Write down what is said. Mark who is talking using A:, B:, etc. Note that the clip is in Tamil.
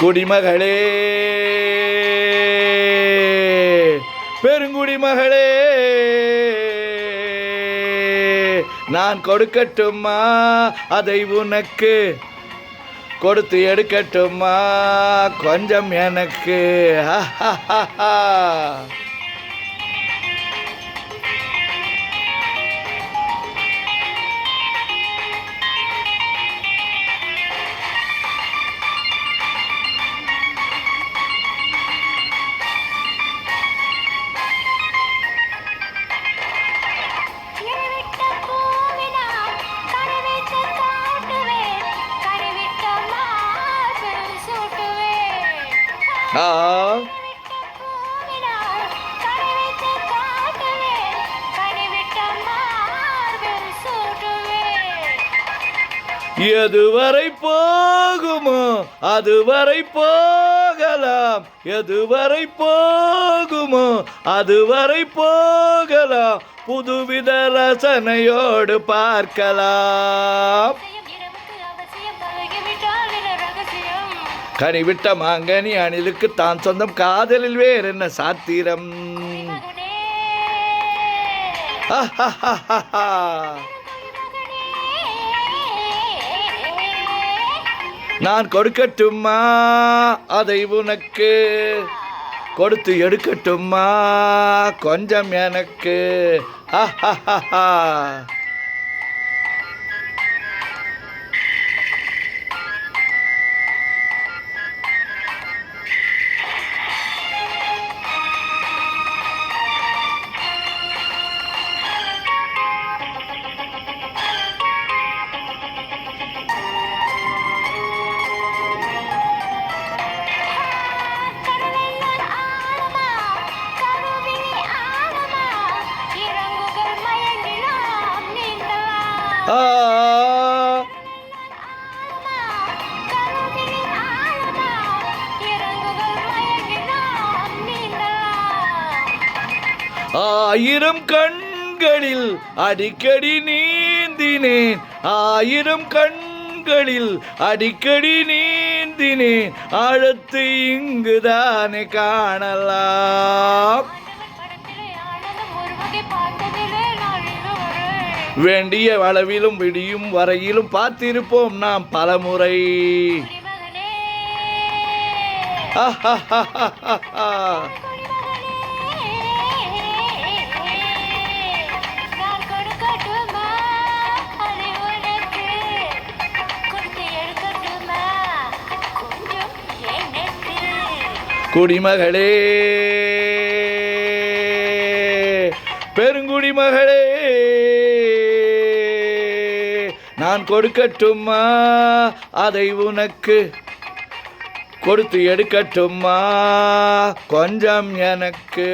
A: குடிமகளே, பெருங்குடிமகளே, நான் கொடுக்கட்டுமா அதை உனக்கு, கொடுத்து எடுக்கட்டுமா கொஞ்சம் எனக்கு. எதுவரை போகுமோ அதுவரை போகலாம், எதுவரை போகுமோ அதுவரை போகலாம், புதுவித ரசனையோடு பார்க்கலாம். கனிவிட்ட மாங்கனி அணிலுக்கு தான் சொந்தம், காதலில் வேற என்ன சாத்திரம். நான் கொடுக்கட்டுமா அதை உனக்கு, கொடுத்து எடுக்கட்டுமா கொஞ்சம் எனக்கு. ஆயிரம் கண்களில் அடிக்கடி நீந்தினேன், ஆயிரம் கண்களில் அடிக்கடி நீந்தினேன், ஆழத்து இங்குதானே காணலாம். வேண்டிய அளவிலும் விடியும் வரையிலும் பார்த்திருப்போம் நாம் பலமுறை. குடிமகளே, பெருங்குடிமகளே, நான் கொடுக்கட்டுமா அதை உனக்கு, கொடுத்து எடுக்கட்டுமா கொஞ்சம் எனக்கு.